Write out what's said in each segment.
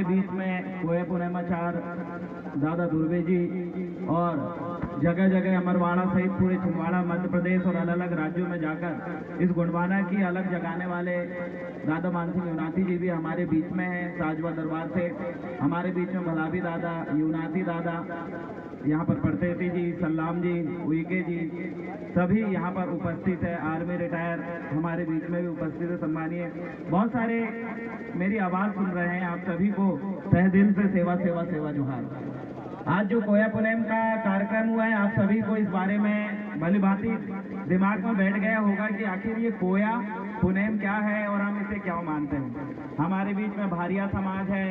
हमारे बीच में कोया पुनमाचार्य दादा दुर्वे जी और जगह जगह अमरवाड़ा सहित पूरे छिंदवाड़ा मध्य प्रदेश और अलग अलग राज्यों में जाकर इस गुणवाना की अलग जगाने वाले दादा मानसिंह यूनाती जी भी हमारे बीच में हैं। साजवा दरबार से हमारे बीच में भलावी दादा, यूनाती दादा, यहाँ पर परतेती जी, सल्लाम जी, उइके जी, सभी यहाँ पर उपस्थित है। आर्मी रिटायर हमारे बीच में भी उपस्थित है, सम्मानीय। बहुत सारे मेरी आवाज़ सुन रहे हैं, आप सभी को तहे दिल से सेवा सेवा सेवा जोहार। आज जो कोया पुनेम का कार्यक्रम हुआ है, आप सभी को इस बारे में भली भांति दिमाग में बैठ गया होगा कि आखिर ये कोया पुनेम क्या है और हम इसे क्या मानते हैं। हमारे बीच में भारिया समाज है,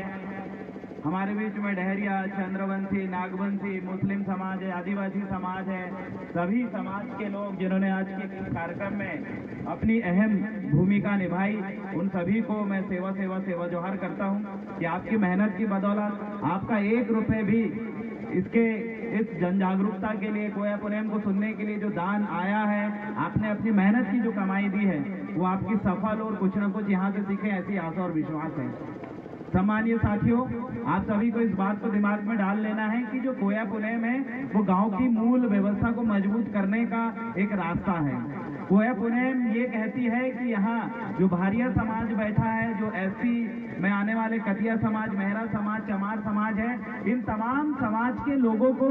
हमारे बीच में डहरिया, चंद्रवंशी, नागवंशी, मुस्लिम समाज है, आदिवासी समाज है। सभी समाज के लोग जिन्होंने आज के कार्यक्रम में अपनी अहम भूमिका निभाई, उन सभी को मैं सेवा सेवा सेवा जोहार करता हूं कि आपकी मेहनत की बदौलत आपका 1 रुपये भी इस जन जागरूकता के लिए, कोया पुनेम को सुनने के लिए जो दान आया है, आपने अपनी मेहनत की जो कमाई दी है वो आपकी सफल और कुछ न कुछ यहाँ से सीखे, ऐसी आशा और विश्वास है। सम्मानीय साथियों, आप सभी को इस बात को दिमाग में डाल लेना है कि जो कोया पुनेम है वो गांव की मूल व्यवस्था को मजबूत करने का एक रास्ता है। कोया पुनेम ये कहती है कि यहाँ जो भारिया समाज बैठा है, जो एससी में आने वाले कटिया समाज, मेहरा समाज, चमार समाज है, इन तमाम समाज के लोगों को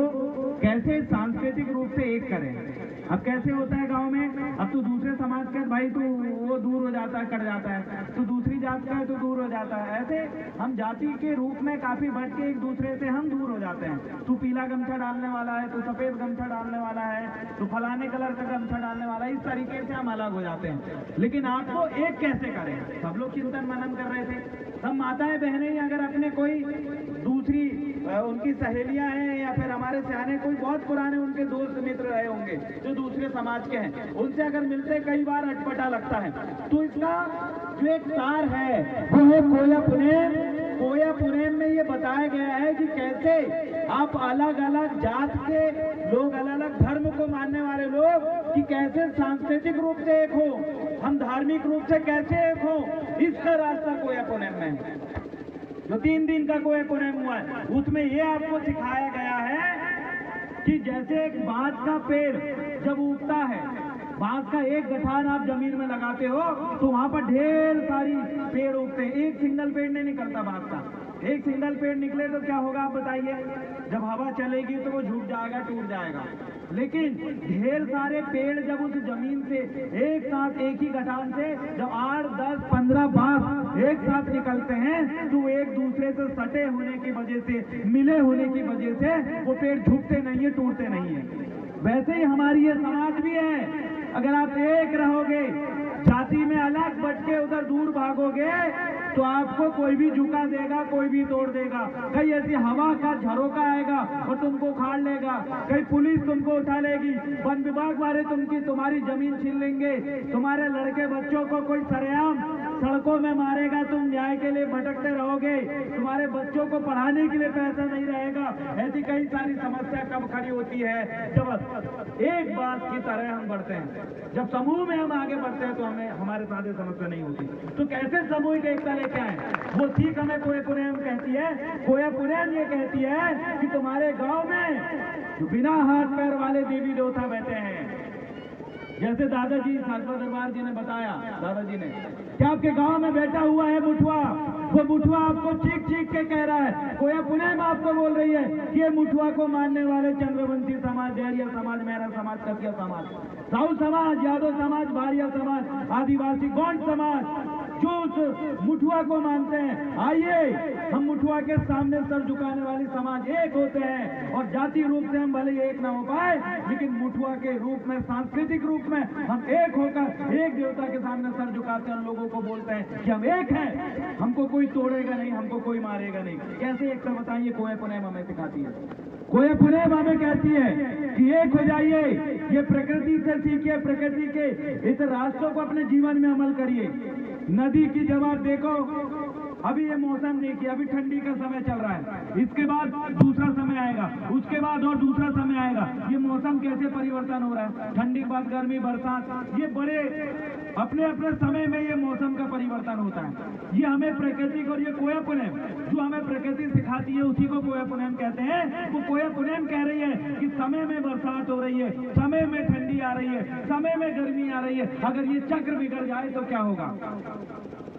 कैसे सांस्कृतिक रूप से एक करें। अब कैसे होता है गांव में, अब तू दूसरे समाज का भाई तू वो दूर हो जाता है, कट जाता है, तू दूसरी जात का है तो दूर हो जाता है। ऐसे हम जाति के रूप में काफी बढ़ के एक दूसरे से हम दूर हो जाते हैं। तू पीला गमछा डालने वाला है, तू सफेद गमछा डालने वाला है, तू फलाने कलर का गमछा डालने वाला है, इस तरीके से हम अलग हो जाते हैं। लेकिन आपको एक कैसे करें, सब लोग चिंतन मनन कर रहे थे। सब माताएं बहनें अगर अपने कोई दूसरी उनकी सहेलियां हैं या फिर हमारे सियाने कोई बहुत पुराने उनके दोस्त मित्र रहे होंगे जो दूसरे समाज के हैं, उनसे अगर मिलते कई बार अटपटा लगता है। तो इसका जो एक सार है वो है कोया पुनेम। कोया पुनेम में ये बताया गया है कि कैसे आप अलग अलग जात के लोग, अलग अलग धर्म को मानने वाले लोग, कि कैसे सांस्कृतिक रूप से एक हो, हम धार्मिक रूप से कैसे एक हो, इसका रास्ता कोया पुनेम में है। जो 3 दिन का कोया पुनेम हुआ है उसमें ये आपको सिखाया गया है कि जैसे एक बांस का पेड़ जब उगता है, बांस का एक गठान आप जमीन में लगाते हो तो वहां पर ढेर सारी पेड़ उगते हैं। एक सिंगल पेड़ नहीं निकलता बांस का। एक सिंगल पेड़ निकले तो क्या होगा आप बताइए, जब हवा चलेगी तो वो झुक जाएगा, टूट जाएगा। लेकिन ढेर सारे पेड़ जब उस जमीन से एक साथ, एक ही गठान से जब 8, 10, 15 बांस एक साथ निकलते हैं तो एक दूसरे से सटे होने की वजह से, मिले होने की वजह से वो पेड़ झुकते नहीं है, टूटते नहीं है। वैसे ही हमारी ये समाज भी है। अगर आप एक रहोगे, जाति में अलग बट के उधर दूर भागोगे तो आपको कोई भी झुका देगा, कोई भी तोड़ देगा। कहीं ऐसी हवा का झरोका आएगा और तुमको उखाड़ लेगा, कहीं पुलिस तुमको उठा लेगी, वन विभाग वाले तुम्हारी जमीन छीन लेंगे, तुम्हारे लड़के बच्चों को कोई सरेआम सड़कों में मारेगा, तुम न्याय के लिए भटकते रहोगे, तुम्हारे बच्चों को पढ़ाने के लिए पैसा नहीं रहेगा। ऐसी कई सारी समस्या कब खड़ी होती है, जब एक बात की तरह हम बढ़ते हैं, जब समूह में हम आगे बढ़ते हैं तो हमें हमारे साथ ये समस्या नहीं होती। तो कैसे सामूहिक एकता लेके आए, वो ठीक हमें कोया पुनेम कहती है। कोया पुनेम ये कहती है कि तुम्हारे गांव में बिना हाथ पैर वाले देवी देवता बैठे हैं। जैसे दादाजी साजवा दरबार जी ने बताया, दादाजी ने कि आपके गांव में बैठा हुआ है मुठुआ, वो मुठुआ आपको चीख चीख के कह रहा है। कोया पुनेम आपको बोल रही है कि ये मुठुआ को मानने वाले चंद्रवंशी समाज, डहरिया समाज, मेहरा समाज, कटिया समाज, साहू समाज, यादव समाज, भारिया समाज, आदिवासी गौंड समाज जो उस मुठुआ को मानते हैं, आइए हम मुठुआ के सामने सर झुकाने वाली समाज एक होते हैं। और जाति रूप से हम भले एक ना हो पाए, लेकिन मुठुआ के रूप में, सांस्कृतिक रूप में हम एक होकर एक देवता के सामने सर झुकाते हैं, लोगों को बोलते हैं कि हम एक हैं, हमको कोई तोड़ेगा नहीं, हमको कोई मारेगा नहीं। कैसे एक तो बताइए, कोया पुनेम हमें सिखाती है। कोया पुनेम हमें कहती है कि एक हो जाइए, ये प्रकृति से सीखिए, प्रकृति के इस रास्तों को अपने जीवन में अमल करिए। नदी की जब आप देखो अभी ये मौसम देखिए, अभी ठंडी का समय चल रहा है, इसके बाद दूसरा समय आएगा, उसके बाद और दूसरा समय आएगा। ये मौसम कैसे परिवर्तन हो रहा है, ठंडी के बाद गर्मी, बरसात, ये बड़े अपने अपने समय में ये मौसम का परिवर्तन होता है। ये हमें प्रकृति को, ये कोया पुनम जो हमें प्रकृति सिखाती है उसी को कोया पुनम कहते हैं। वो कोया पुनम कह रही है कि समय में बरसात हो रही है, समय में ठंडी आ रही है, समय में गर्मी आ रही है। अगर ये चक्र बिगड़ जाए तो क्या होगा?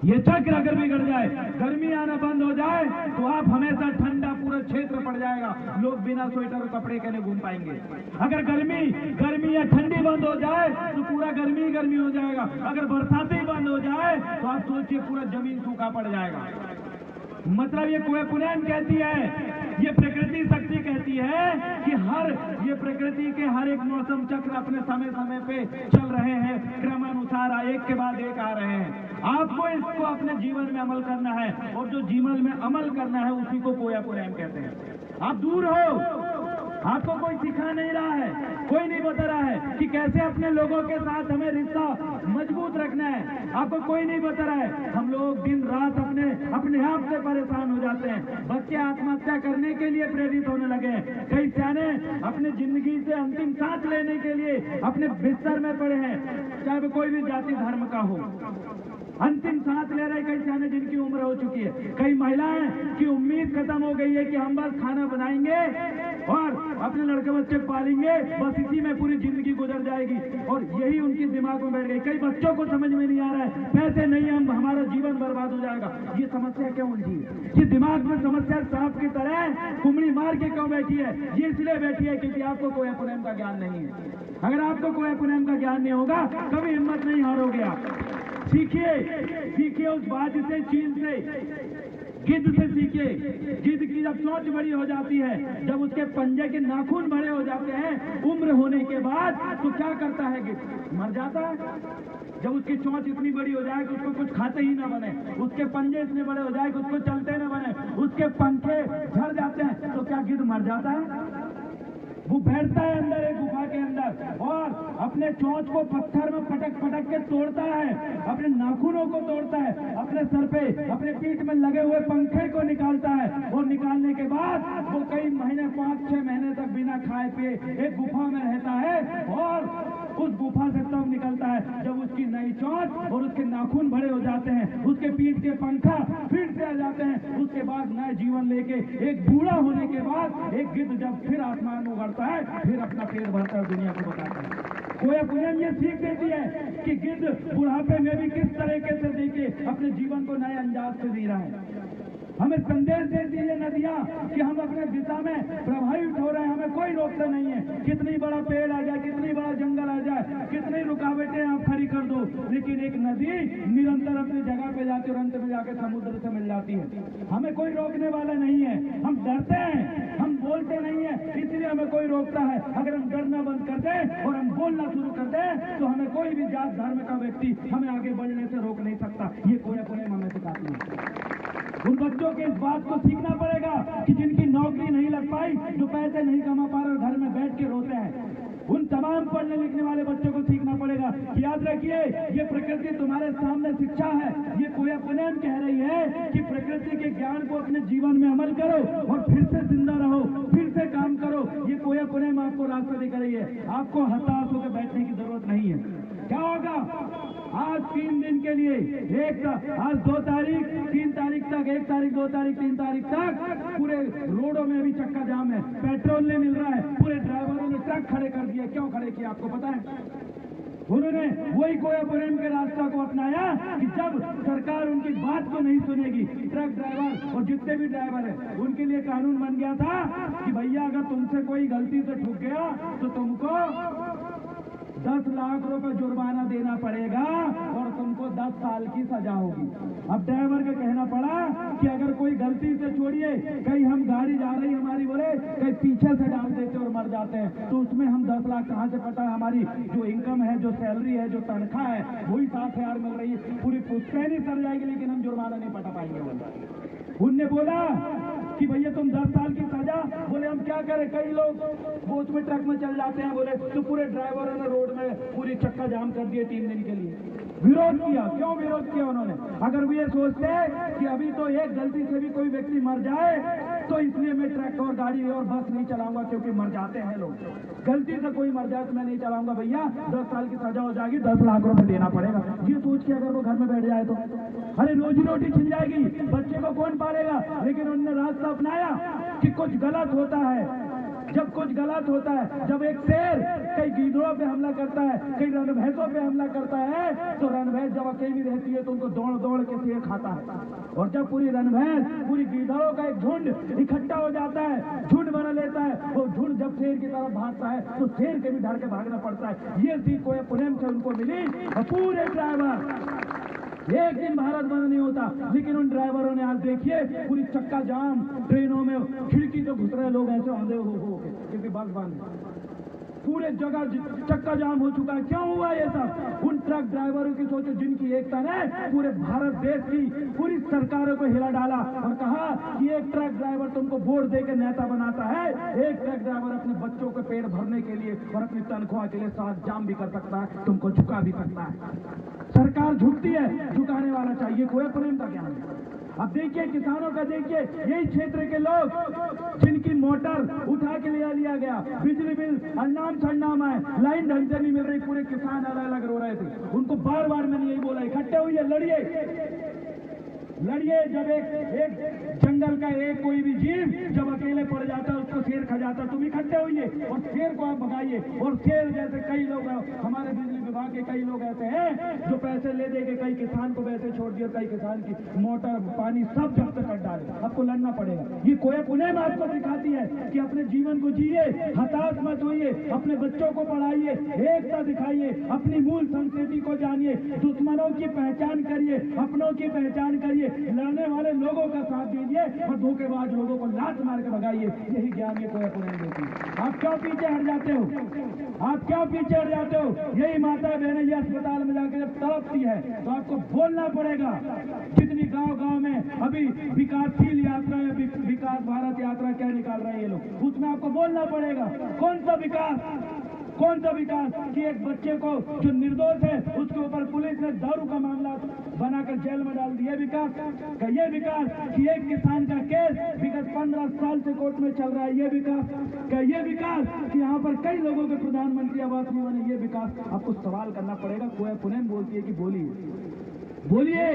ये चक्र अगर बिगड़ जाए, गर्मी आना बंद हो जाए तो आप हमेशा ठंडा पूरा क्षेत्र पड़ जाएगा, लोग बिना स्वेटर और कपड़े के नहीं घूम पाएंगे। अगर गर्मी या ठंडी बंद हो जाए तो पूरा गर्मी हो जाएगा। अगर बरसातें बंद हो जाए तो आप सोचिए पूरा जमीन सूखा पड़ जाएगा। मतलब ये कोया पुनम कहती है, ये प्रकृति शक्ति कहती है कि ये प्रकृति के हर एक मौसम चक्र अपने समय समय पे चल रहे हैं, क्रमानुसार एक के बाद एक आ रहे हैं। आपको इसको अपने जीवन में अमल करना है, और जो जीवन में अमल करना है उसी को कोया पुनम कहते हैं। आप दूर हो, आपको कोई सिखा नहीं रहा है, कोई नहीं बता रहा है कि कैसे अपने लोगों के साथ हमें रिश्ता मजबूत रखना है, आपको कोई नहीं बता रहा है। हम लोग दिन रात अपने आप से परेशान हो जाते हैं। बच्चे आत्महत्या करने के लिए प्रेरित होने लगे हैं। कई सियाने अपने जिंदगी से अंतिम सांस लेने के लिए अपने बिस्तर में पड़े हैं, चाहे वो कोई भी जाति धर्म का हो, अंतिम सांस ले रहे कई सियाने जिनकी उम्र हो चुकी है। कई महिलाएं की उम्मीद खत्म हो गई है कि हम बस खाना बनाएंगे और अपने लड़के बच्चे पालेंगे, बस इसी में पूरी जिंदगी गुजर जाएगी, और यही उनके दिमाग में बैठ गई। कई बच्चों को समझ में नहीं आ रहा है, पैसे नहीं हम हमारा जीवन बर्बाद हो जाएगा। ये समस्या क्यों उलझी है? ये दिमाग में समस्या सांप की तरह कुमड़ी मार के क्यों बैठी है? ये इसलिए बैठी है क्योंकि आपको कोया पुनम का ज्ञान नहीं है। अगर आपको कोया पुनम का ज्ञान नहीं होगा, कभी हिम्मत नहीं हारोगे आप। सीखिए उस बात से, चीज से, गिद्ध से सीखिए। गिद्ध की जब चोंच बड़ी हो जाती है, जब उसके पंजे के नाखून बड़े हो जाते हैं उम्र होने के बाद, तो क्या करता है गिद्ध? मर जाता है। जब उसकी चोंच इतनी बड़ी हो जाए कि उसको कुछ खाते ही ना बने, उसके पंजे इतने बड़े हो जाए कि उसको चलते ना बने, उसके पंखे झड़ जाते हैं, तो क्या गिद्ध मर जाता है? वो बैठता है अंदर एक गुफा के अंदर और अपने चोंच को पत्थर में पटक के तोड़ता है, अपने नाखूनों को तोड़ता है, अपने सर पे, अपने पीठ में लगे हुए पंखे को निकालता है, और निकालने के बाद वो कई महीने, 5-6 महीने तक बिना खाए पिए एक गुफा में रहता है, और उस गुफा से तब निकलता है जब उसकी नई चोंच और उसके नाखून बड़े हो जाते हैं, उसके पीठ के पंखा फिर से आ जाते हैं। उसके बाद नए जीवन लेके एक बूढ़ा होने के बाद एक गिद्ध जब फिर आसमान में उड़ता है, फिर अपना पेट भरता है, दुनिया को बताता है। कोया पुनम ये सीख देती है कि गिद्ध बुढ़ापे में भी किस तरीके से देखिए अपने जीवन को नए अंदाज से जी रहा है। हमें संदेश देती है नदियां कि हम अपने दिशा में प्रभावित हो रहे हैं, हमें कोई रोकता नहीं है। कितनी बड़ा पेड़ आ जाए, कितनी बड़ा जंगल आ जाए, कितनी रुकावटें आप खड़ी कर दो, लेकिन एक नदी निरंतर अपनी जगह पे जाती और अंत में जाकर समुद्र से मिल जाती है। हमें कोई रोकने वाला नहीं है। हम डरते हैं, हम बोलते नहीं है, इसलिए हमें कोई रोकता है। अगर हम डरना बंद कर दें और हम बोलना शुरू कर दें तो हमें कोई भी जात धर्म का व्यक्ति हमें आगे बढ़ने से रोक नहीं सकता। ये कोया पुनम हमें सिखाती है। उन बच्चों के इस बात को सीखना पड़ेगा कि जिनकी नौकरी नहीं लग पाई, जो पैसे नहीं कमा पा रहे, घर में बैठ के रोते हैं, उन तमाम पढ़ने लिखने वाले बच्चों को सीखना पड़ेगा कि याद रखिए ये प्रकृति तुम्हारे सामने शिक्षा है। ये कोया पुनम कह रही है कि प्रकृति के ज्ञान को अपने जीवन में अमल करो और फिर से जिंदा रहो, फिर से काम करो। ये कोया पुनम आपको रास्ता दिखा रही है। आपको हताश होकर बैठने की जरूरत नहीं है। क्या होगा? आज 3 दिन के लिए, आज 2 तारीख, 3 तारीख तक, 1 तारीख, 2 तारीख, 3 तारीख तक पूरे रोडों में अभी चक्का जाम है, पेट्रोल नहीं मिल रहा है। पूरे ड्राइवरों ने ट्रक खड़े कर दिए। क्यों खड़े किए आपको पता है? उन्होंने वही कोया पुनम के रास्ता को अपनाया कि जब सरकार उनकी बात को नहीं सुनेगी, ट्रक ड्राइवर और जितने भी ड्राइवर है उनके लिए कानून बन गया था कि भैया अगर तुमसे कोई गलती से ठुक गया तो तुमको 10 लाख रुपए जुर्माना देना पड़ेगा और तुमको 10 साल की सजा होगी। अब ड्राइवर का कहना पड़ा कि अगर कोई गलती से, छोड़िए कहीं हम गाड़ी जा रही हमारी, बोले कहीं पीछे से डाल देते और मर जाते हैं, तो उसमें हम 10 लाख कहाँ से पता है? हमारी जो इनकम है, जो सैलरी है, जो तनख्वाह है, वही 7,000 मिल रही है, पूरी पुश्तैनी सर जाएगी, लेकिन हम जुर्माना नहीं पटा पाएंगे। उनने बोला कि भैया तुम 10 साल की सजा, बोले हम क्या करें, कई लोग वो उसमें ट्रक में चल जाते हैं, बोले तो पूरे ड्राइवरों ने रोड में पूरी चक्का जाम कर दिए 3 दिन के लिए। विरोध किया, क्यों विरोध किया उन्होंने? अगर वो ये सोचते कि अभी तो एक गलती से भी कोई व्यक्ति मर जाए तो इसलिए मैं ट्रक और गाड़ी और बस नहीं चलाऊंगा क्योंकि मर जाते हैं लोग, गलती से कोई मर जाए तो मैं नहीं चलाऊंगा, भैया 10 साल की सजा हो जाएगी, 10 लाख रुपए देना पड़ेगा। ये सोच के अगर वो घर में बैठ जाए तो अरे रोजी रोटी छिन जाएगी, बच्चे को कौन पालेगा? लेकिन उन्होंने रास्ता अपनाया कि कुछ गलत होता है। जब कुछ गलत होता है, जब एक शेर कई गीदड़ों पे हमला करता है, कई रणभैंसों पे हमला करता है, तो रणभैंस जब अकेली रहती है तो उनको दौड़ दौड़ के शेर खाता है। और जब पूरी रणभैंस, पूरी गीदड़ों का एक झुंड इकट्ठा हो जाता है, झुंड बना लेता है, वो झुंड जब शेर की तरफ भागता है तो शेर के भी डर के भागना पड़ता है। ये सीख कोई पुणे से उनको मिली। और पूरे ड्राइवर, एक दिन भारत बंद नहीं होता, लेकिन उन ड्राइवरों ने आज देखिए पूरी चक्का जाम, ट्रेनों में खिड़की तो घुस रहे लोग ऐसे औंधे हो क्योंकि बस बंद, पूरे जगह चक्का जाम हो चुका है। क्यों हुआ ये सब? उन ट्रक ड्राइवरों की सोचो जिनकी एकता ने पूरे भारत देश की पूरी सरकारों को हिला डाला और कहा कि एक ट्रक ड्राइवर तुमको वोट देकर नेता बनाता है, एक ट्रक ड्राइवर अपने बच्चों के पेट भरने के लिए और अपनी तनख्वाह के लिए साथ जाम भी कर सकता है, तुमको झुका भी सकता है। सरकार झुकती है, झुकाने वाला चाहिए, कोई प्रेम का ज्ञान है। अब देखिए किसानों का, देखिए यही क्षेत्र के लोग जिनकी मोटर उठा के लिया गया, बिजली बिल अन्नाम छन्नाम है, लाइन ढंग से नहीं मिल रही, पूरे किसान अलग अलग रो रहे थे। उनको बार बार मैंने यही बोला, इकट्ठे हुए लड़िए। जब एक जंगल का एक कोई भी जीव जब अकेले पड़ जाता है उसको शेर खा जाता है, तुम इकट्ठे होइए और शेर को आप भगाइए। और शेर जैसे कई लोग, हमारे बिजली विभाग के कई लोग ऐसे हैं जो पैसे ले दे के कई किसान को वैसे छोड़ दिए, कई किसान की मोटर पानी सब जब्त कर डाले। आपको लड़ना पड़ेगा। ये कोई पुणे में आपको सिखाती है कि अपने जीवन को जिए, हताश मत होइए, अपने बच्चों को पढ़ाइए, एकता दिखाइए, अपनी मूल संस्कृति को जानिए, दुश्मनों की पहचान करिए, अपनों की पहचान करिए, लड़ने वाले लोगों का साथ दीजिए और धोखेबाज लोगों को लात मार के भगाइए। यही ज्ञान ये कोई पुणे देती है। आप क्यों पीछे हट जाते हो? आप क्यों पीछे हट जाते हो? यही माता बहनें ये अस्पताल में जाकर जब तड़पती है तो आपको बोलना पड़ेगा। जितनी गांव में अभी विकासशील यात्रा है, विकास भारत यात्रा क्या निकाल रहे हैं ये लोग, उसमें आपको बोलना पड़ेगा कौन सा विकास कि एक बच्चे को जो निर्दोष है उसके ऊपर पुलिस ने दारू का मामला बनाकर जेल में डाल दिया। विकास का ये विकास कि एक किसान का केस विगत 15 साल से कोर्ट में चल रहा है, ये विकास का ये विकास कि यहाँ पर कई लोगों के प्रधानमंत्री आवास नहीं बने, ये विकास आपको सवाल करना पड़ेगा। कोई पुणे बोलती है कि बोलिए,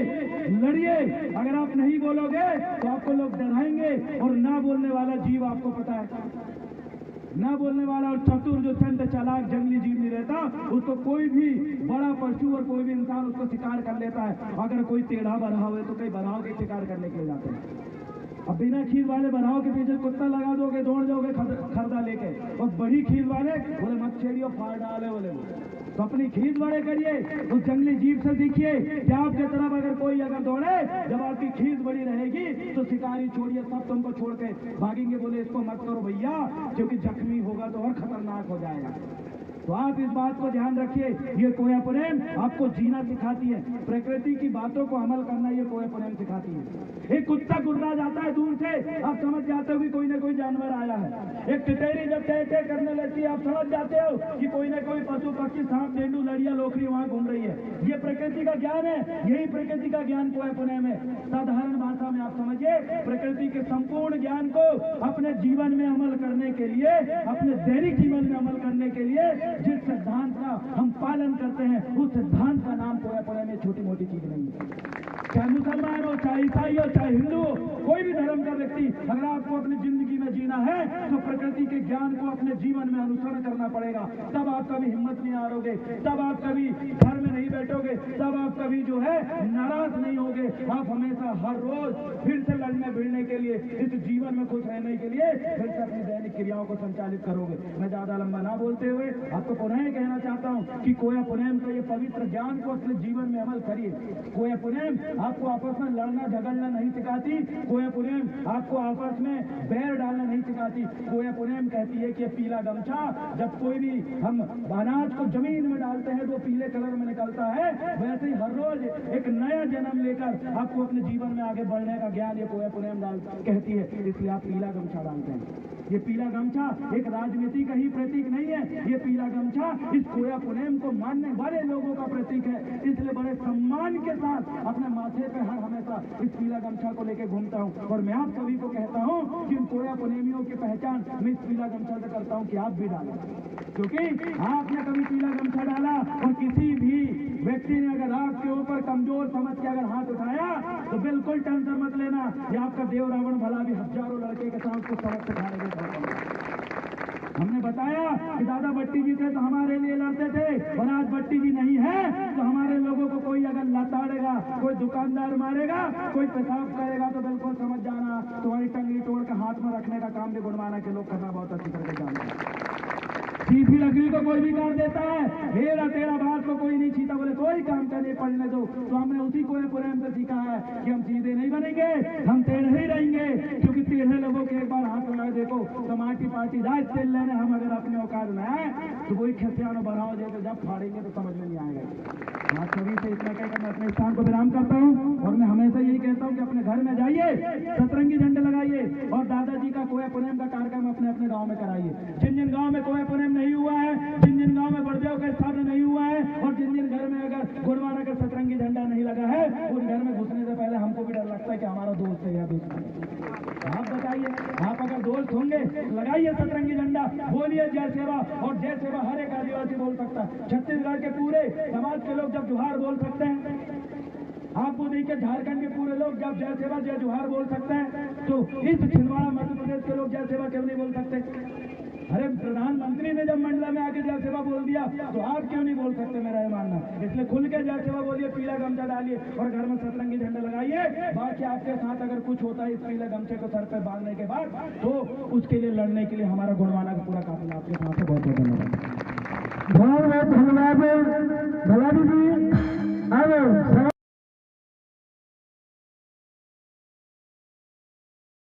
लड़िए। अगर आप नहीं बोलोगे तो आपको लोग डराएंगे। और ना बोलने वाला जीव आपको पता है, ना बोलने वाला और चतुर जो संत चालाक जंगली जीव नहीं रहता, उसको कोई भी बड़ा पशु और कोई भी इंसान उसको शिकार कर लेता है। अगर कोई टेढ़ा बरहा हुए तो कई बरहाव के शिकार करने के लिए जाते हैं। अब बिना खील वाले बरहाव के पीछे कुत्ता लगा दोगे, दौड़ जाओगे खरदा लेके, और बड़ी खील वाले बोले मत छेड़ियो, फाड़ डाले बोले, तो अपनी खील बड़े करिए, उस जंगली जीव से सीखिए कि आपके तरफ अगर कोई दौड़े, जब आपकी खील बड़ी रहेगी तो शिकारी छोड़िए, सब तुमको छोड़ के भागेंगे। बोले इसको मत करो भैया, क्योंकि जख्मी होगा तो और खतरनाक हो जाएगा। तो आप इस बात को ध्यान रखिए। ये कोया पुनेम आपको जीना सिखाती है, प्रकृति की बातों को अमल करना ये कोया पुनेम सिखाती है। एक कुत्ता गुर्रा जाता है दूर से, आप समझ जाते हो कि कोई ना कोई जानवर आया है। एक टिटेरी जब टे करने लगती है, आप समझ जाते हो कि कोई ना कोई पशु पक्षी, सांप, तेंदू, लड़िया, लोकरी वहां घूम रही है। ये प्रकृति का ज्ञान है, यही प्रकृति का ज्ञान कोया पुनेम है। साधारण भाषा में आप समझिए, प्रकृति के संपूर्ण ज्ञान को अपने जीवन में अमल करने के लिए, अपने दैनिक जीवन में अमल करने के लिए जिस सिद्धांत का हम पालन करते हैं, उस सिद्धांत का नाम कोया पुणे में छोटी मोटी चीज नहीं है। चाहे मुसलमान हो, चाहे ईसाई हो, चाहे हिंदू हो, कोई भी धर्म का व्यक्ति, अगर आपको अपनी जिंदगी में जीना है तो प्रकृति के ज्ञान को अपने जीवन में अनुसरण करना पड़ेगा। तब आप कभी हिम्मत नहीं हारोगे, तब आप कभी घर में नहीं बैठोगे, तब आप कभी जो है नाराज नहीं होगे। आप हमेशा हर रोज फिर से लड़ने भिड़ने के लिए, इस जीवन में खुश रहने के लिए फिर से अपनी दैनिक क्रियाओं को संचालित करोगे। मैं ज्यादा लंबा ना बोलते हुए आपको पुनः कहना चाहता हूँ कि कोया पुनेम का ये पवित्र ज्ञान को अपने जीवन में अमल करिए। कोया पुनेम आपको आपस में लड़ना झगड़ना नहीं सिखाती। कोया पुनेम आपको आपस में बैर डालना नहीं सिखाती। कोया पुनेम कहती है कि ये पीला गमछा, जब कोई भी हम अनाज को जमीन में डालते हैं तो पीले कलर में निकलता है, वैसे ही हर रोज एक नया जन्म लेकर आपको अपने जीवन में आगे बढ़ने का ज्ञान ये कोया पुनेम कहती है। इसलिए आप पीला गमछा डालते हैं। ये पीला गमछा एक राजनीति का ही प्रतीक नहीं है, ये पीला गमछा इस कोया पुनेम को मानने वाले लोगों का प्रतीक है। इसलिए बड़े सम्मान के साथ अपने माथे पे हर हमेशा इस पीला गमछा को लेके घूमता हूँ। और मैं आप सभी को कहता हूँ कि उन कोया पुनेमियों की पहचान मैं इस पीला गमछा से करता हूँ कि आप भी डालें, क्योंकि आपने कभी पीला गमछा डाला और किसी भी व्यक्ति ने अगर आपके ऊपर कमजोर समझ के अगर हाथ उठाया तो बिल्कुल टेंशन मत लेना, ये आपका देव रावण भला भी हजारों लड़के के साथ उसको सबक सिखाने के। हमने बताया कि दादा भट्टी जी थे तो हमारे लिए लड़ते थे, और आज भट्टी जी नहीं है तो हमारे लोगों को कोई अगर लताड़ेगा, कोई दुकानदार मारेगा, कोई पेशाब करेगा तो बिल्कुल समझ जाना तुम्हारी टंगली तोड़ के हाथ में रखने का काम भी गुणवाना के लोग करना बहुत अच्छी तरह जानते हैं। सीधी लकड़ी को कोई भी काट देता है, हेरा तेरा बात को कोई नहीं छीता, बोले कोई काम करने पड़ने दो। तो हमने उसी कोई पुराण से सीखा है कि हम सीधे नहीं बनेंगे, हम टेढ़े ही रहेंगे, क्योंकि टेढ़े लोगों के एक बार हाथ लगाए देखो तो माटी पाटी राज तेल लेने हम अगर अपने औकात में आए तो कोई खसियानो बढ़ाओ जैसे जब फाड़ेंगे तो समझ में नहीं आएगा। आज सभी से इतना कहकर मैं अपने स्थान को विराम करता हूँ, और मैं हमेशा यही कहता हूँ कि अपने घर में जाइए, सतरंगी झंडे लगाइए, और दादाजी का कोया पुनेम का कार्यक्रम अपने अपने गाँव में कराइए। जिन जिन गाँव में कोया पुनेम नहीं हुआ है, जिन जिन गांव में बड़देव का स्थापना नहीं हुआ है, और जिन जिन घर में अगर गुणवाना का सतरंगी झंडा नहीं लगा है, उन घर में घुसने से पहले हमको भी डर लगता है कि हमारा दोस्त है या दुश्मन है। आप बताइए, आप अगर दोस्त होंगे लगाइए सतरंगी झंडा, बोलिए जय सेवा, और जय सेवा हर एक आदिवासी बोल सकता है। छत्तीसगढ़ के पूरे समाज के लोग जब जोहार बोल सकते हैं, आपको देखिए झारखंड के पूरे लोग जब जय सेवा जय जोहार बोल सकते हैं, तो इस छिंदवाड़ा मध्य प्रदेश के लोग जय सेवा क्यों नहीं बोल सकते? अरे प्रधानमंत्री ने जब मंडला में आके जय सेवा बोल दिया तो आप क्यों नहीं बोल सकते? मेरा ये मानना, इसलिए खुल के जय सेवा बोलिए, पीला गमछा डालिए और घर में सतरंगी झंडा लगाइए। बाकी आपके साथ अगर कुछ होता है इस पीले गमछे को सर पर बांधने के बाद, तो उसके लिए लड़ने के लिए हमारा गुणवाना का पूरा काफिला आपके साथ है। बहुत बहुत धन्यवाद। बहुत बहुत धन्यवाद भला जी।